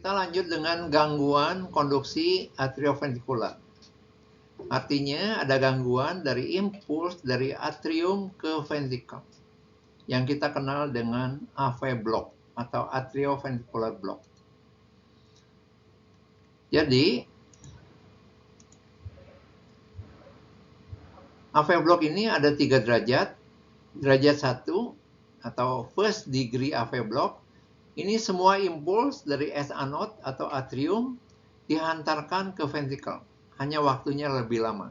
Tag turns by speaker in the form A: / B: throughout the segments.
A: kita lanjut dengan gangguan konduksi atrioventikular. Artinya ada gangguan dari impuls dari atrium ke ventricle yang kita kenal dengan AV block atau atrioventricular block. Jadi AV block ini ada 3 derajat. Derajat 1 atau first degree AV block, ini semua impuls dari S anode atau atrium dihantarkan ke ventricle. Hanya waktunya lebih lama.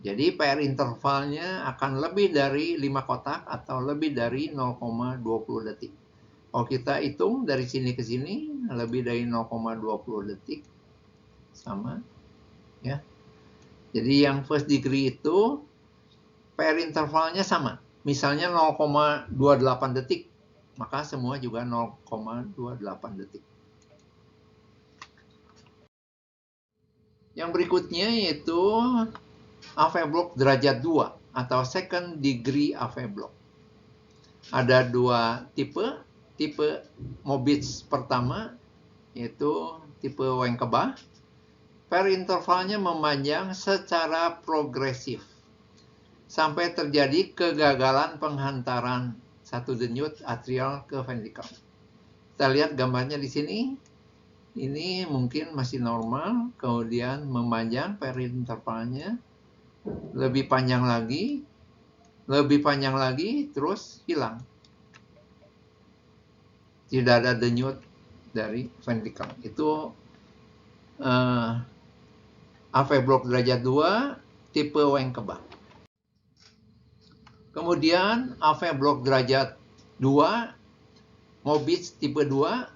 A: Jadi PR intervalnya akan lebih dari 5 kotak atau lebih dari 0,20 detik. Kalau kita hitung dari sini ke sini, lebih dari 0,20 detik. Sama. Ya. Jadi yang first degree itu PR intervalnya sama. Misalnya 0,28 detik. Maka semua juga 0,28 detik. Yang berikutnya yaitu AV block derajat 2 atau second degree AV block. Ada 2 tipe. Tipe Mobitz pertama yaitu tipe Wenckebach. PR intervalnya memanjang secara progresif sampai terjadi kegagalan penghantaran satu denyut atrial ke ventricle. Kita lihat gambarnya di sini. Ini mungkin masih normal, kemudian memanjang PR intervalnya, lebih panjang lagi, terus hilang. Tidak ada denyut dari ventricle. Itu AV block derajat 2 tipe Wenckebach. Kemudian AV block derajat 2 Mobitz tipe 2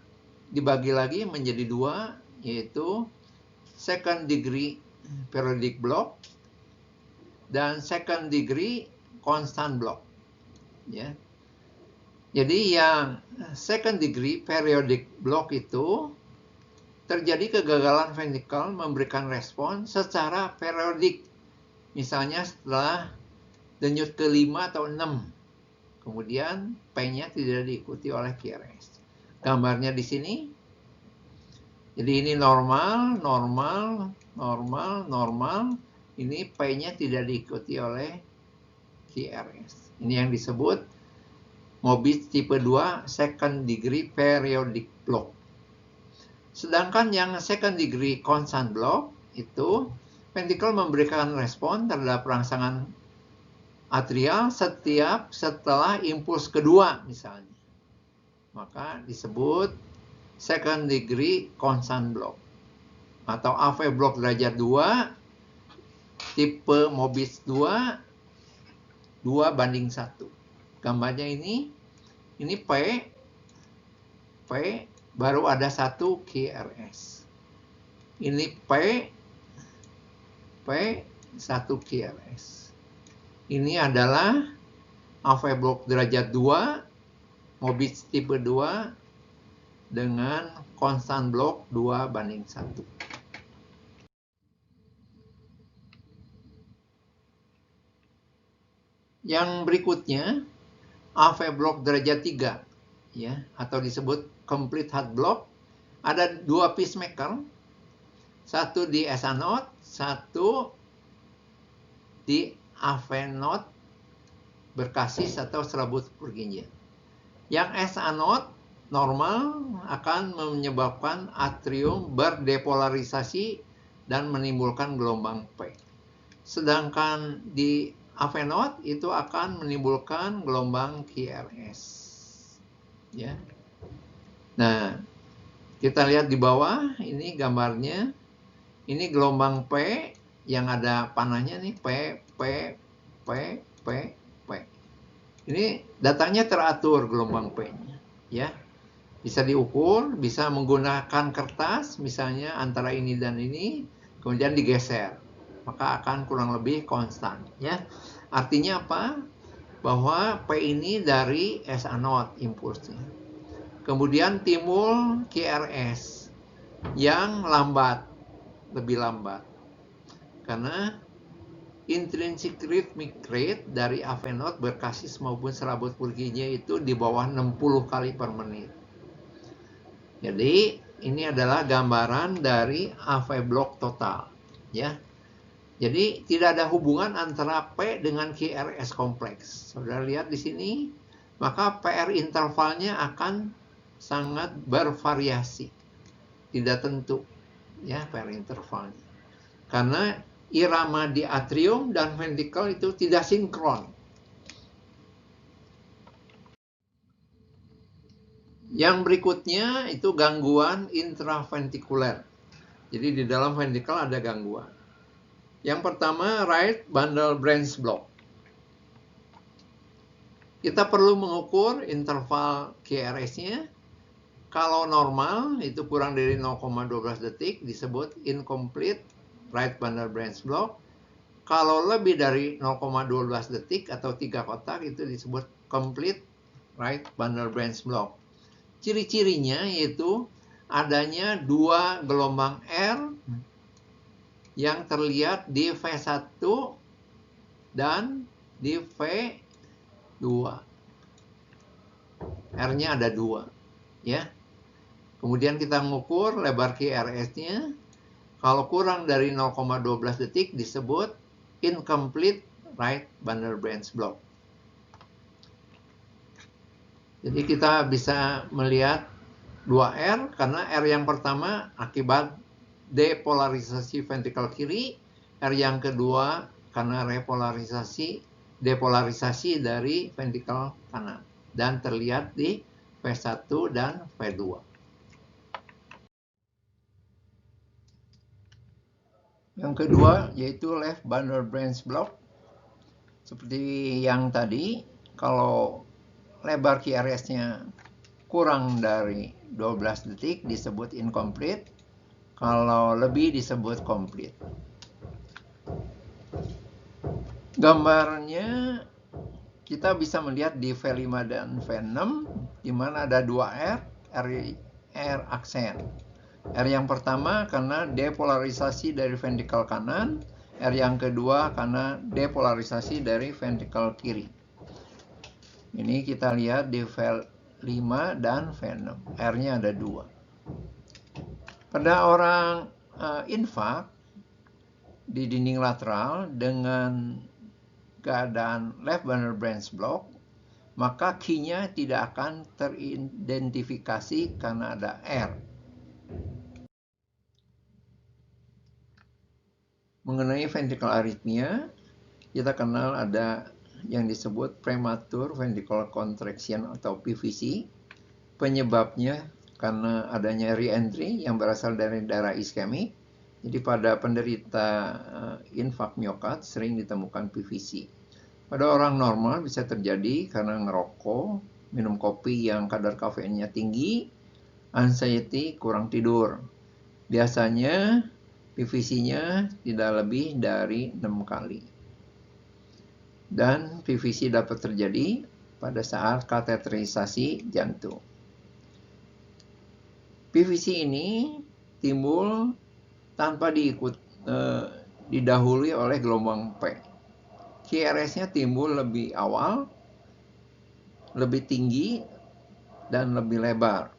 A: dibagi lagi menjadi 2, yaitu second degree periodic block dan second degree constant block. Ya. Jadi yang second degree periodic block itu terjadi kegagalan ventricle memberikan respon secara periodik. Misalnya setelah denyut ke-5 atau 6. Kemudian P-nya tidak diikuti oleh QRS. Gambarnya di sini. Jadi ini normal. Ini P-nya tidak diikuti oleh QRS. Ini yang disebut Mobitz tipe 2 second degree periodic block. Sedangkan yang second degree constant block itu ventricle memberikan respon terhadap rangsangan atrial setelah impuls kedua misalnya. Maka disebut second degree constant block atau AV block derajat 2 tipe Mobitz 2 2:1. Gambarnya ini P baru ada 1 QRS. Ini P 1 QRS. Ini adalah AV block derajat 2 Mobitz tipe 2 dengan constant block 2:1. Yang berikutnya AV block derajat 3 ya, atau disebut complete heart block. Ada 2 pacemaker, satu di S anode, satu di AV node berkasis atau serabut Purkinje. Yang S anode normal akan menyebabkan atrium berdepolarisasi dan menimbulkan gelombang P. Sedangkan di AV node itu akan menimbulkan gelombang QRS. Ya. Nah, kita lihat di bawah ini gambarnya. Ini gelombang P yang ada panahnya nih P. Ini datanya teratur gelombang P-nya, ya. Bisa diukur, bisa menggunakan kertas, misalnya antara ini dan ini, kemudian digeser, maka akan kurang lebih konstan, ya. Artinya apa? Bahwa P ini dari S anode impulsnya. Kemudian timbul QRS yang lebih lambat, karena intrinsic rhythmic rate dari AV node berkasis maupun serabut Purkinje itu di bawah 60 kali per menit. Jadi ini adalah gambaran dari AV block total, ya. Jadi tidak ada hubungan antara P dengan QRS kompleks. Saudara lihat di sini, maka PR intervalnya akan sangat bervariasi, tidak tentu, ya, PR intervalnya. Karena irama di atrium dan ventricle itu tidak sinkron. Yang berikutnya itu gangguan intraventikuler. Jadi di dalam ventricle ada gangguan. Yang pertama, right bundle branch block. Kita perlu mengukur interval QRS-nya. Kalau normal, itu kurang dari 0,12 detik, disebut incomplete right bundle branch block. Kalau lebih dari 0,12 detik atau 3 kotak, itu disebut complete right bundle branch block. Ciri-cirinya yaitu adanya 2 gelombang R yang terlihat di V1 dan di V2. R-nya ada 2, ya. Kemudian kita mengukur lebar QRS-nya. Kalau kurang dari 0,12 detik disebut incomplete right bundle branch block. Jadi kita bisa melihat 2R karena R yang pertama akibat depolarisasi ventrikel kiri, R yang kedua karena depolarisasi dari ventrikel kanan, dan terlihat di V1 dan V2. Yang kedua yaitu left bundle branch block. Seperti yang tadi, kalau lebar QRS-nya kurang dari 12 detik disebut incomplete. Kalau lebih disebut complete. Gambarnya kita bisa melihat di V5 dan V6 di mana ada 2 R aksen. R yang pertama karena depolarisasi dari ventrikel kanan, R yang kedua karena depolarisasi dari ventrikel kiri. Ini kita lihat di V5 dan V6, R-nya ada 2. Pada orang infak di dinding lateral dengan keadaan left bundle branch block, maka Q-nya tidak akan teridentifikasi karena ada R. Mengenai ventricle arrhythmia, kita kenal ada yang disebut premature ventricular contraction atau PVC. Penyebabnya karena adanya re-entry yang berasal dari darah iskemik. Jadi pada penderita infak miokard sering ditemukan PVC. Pada orang normal bisa terjadi karena ngerokok, minum kopi yang kadar kafeinnya tinggi, anxiety, kurang tidur. Biasanya PVC-nya tidak lebih dari 6 kali. Dan PVC dapat terjadi pada saat kateterisasi jantung. PVC ini timbul tanpa didahului oleh gelombang P. QRS-nya timbul lebih awal, lebih tinggi, dan lebih lebar.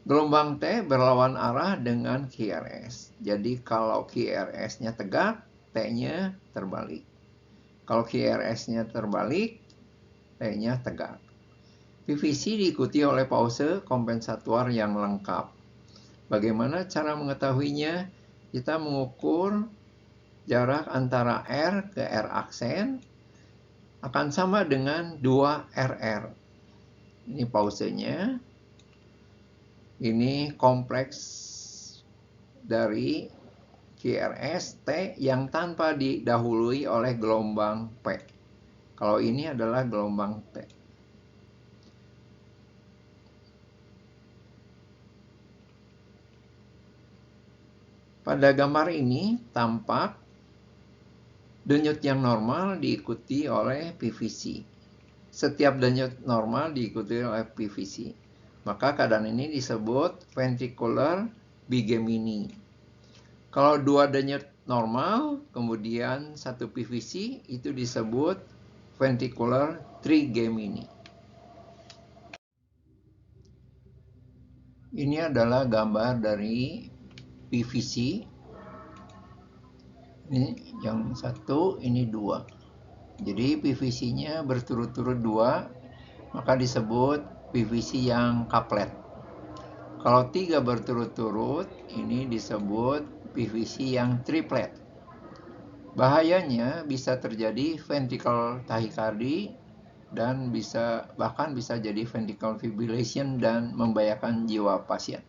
A: Gelombang T berlawan arah dengan QRS. Jadi kalau QRS-nya tegak, T-nya terbalik. Kalau QRS-nya terbalik, T-nya tegak. PVC diikuti oleh pause kompensator yang lengkap. Bagaimana cara mengetahuinya? Kita mengukur jarak antara R ke R aksen akan sama dengan 2RR. Ini pausenya. Ini kompleks dari QRS T yang tanpa didahului oleh gelombang P. Kalau ini adalah gelombang T. Pada gambar ini tampak denyut yang normal diikuti oleh PVC. Setiap denyut normal diikuti oleh PVC. Maka keadaan ini disebut ventricular bigemini. Kalau 2 denyut normal, kemudian 1 PVC, itu disebut ventricular trigemini. Ini adalah gambar dari PVC. Ini yang satu, ini dua. Jadi PVC-nya berturut-turut dua, maka disebut PVC yang couplet. Kalau tiga berturut-turut, ini disebut PVC yang triplet. Bahayanya bisa terjadi ventricle tachycardia dan bahkan bisa jadi ventricle fibrillation dan membahayakan jiwa pasien.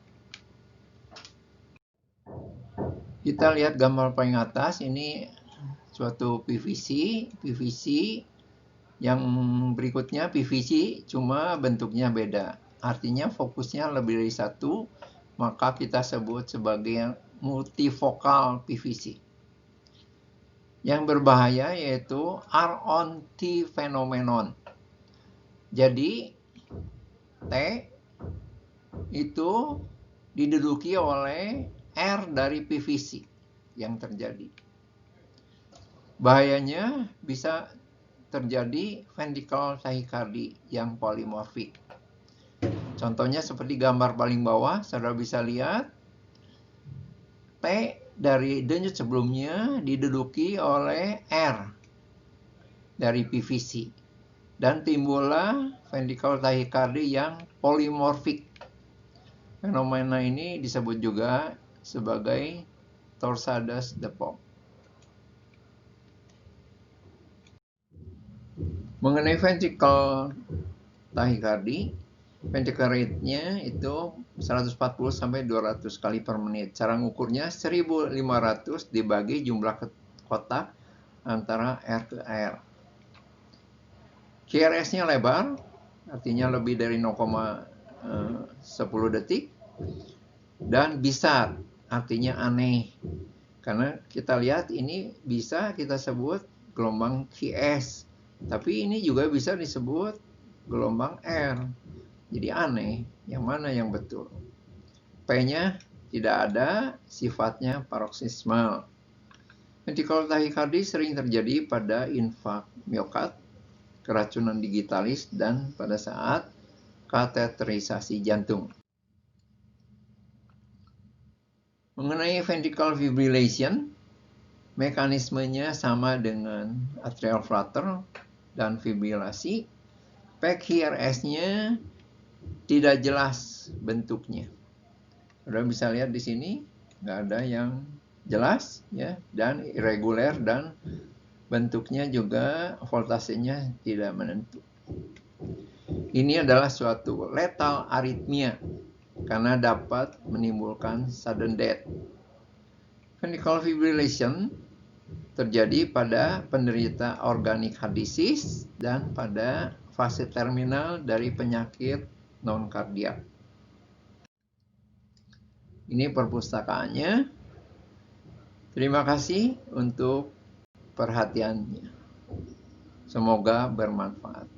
A: Kita lihat gambar paling atas, ini suatu PVC yang berikutnya PVC cuma bentuknya beda. Artinya fokusnya lebih dari satu, maka kita sebut sebagai multifocal PVC. Yang berbahaya yaitu R-on-T phenomenon. Jadi T itu diduduki oleh R dari PVC yang terjadi. Bahayanya bisa terjadi ventricle tachycardia yang polimorfik. Contohnya seperti gambar paling bawah, saudara bisa lihat T dari denyut sebelumnya diduduki oleh R dari PVC dan timbullah ventricle tachycardia yang polimorfik. Fenomena ini disebut juga sebagai Torsades de Poc. Mengenai ventricle tachycardia, ventricle rate-nya itu 140 sampai 200 kali per menit. Cara ngukurnya 1500 dibagi jumlah kotak antara R ke R. QRS-nya lebar, artinya lebih dari 0,10 detik. Dan besar, artinya aneh. Karena kita lihat ini bisa kita sebut gelombang QS. Tapi ini juga bisa disebut gelombang R. Jadi aneh, yang mana yang betul? P-nya tidak ada, sifatnya paroksismal. Ventricular tachycardia sering terjadi pada infak miokard, keracunan digitalis, dan pada saat kateterisasi jantung. Mengenai ventricular fibrillation, mekanismenya sama dengan atrial flutter dan fibrilasi. PQRS-nya tidak jelas bentuknya. Saudara bisa lihat di sini, nggak ada yang jelas, ya, dan irregular, dan bentuknya juga voltasenya tidak menentu. Ini adalah suatu lethal arrhythmia karena dapat menimbulkan sudden death. Ventricular fibrillation terjadi pada penderita organic heart disease dan pada fase terminal dari penyakit non-kardiak. Ini perpustakaannya. Terima kasih untuk perhatiannya. Semoga bermanfaat.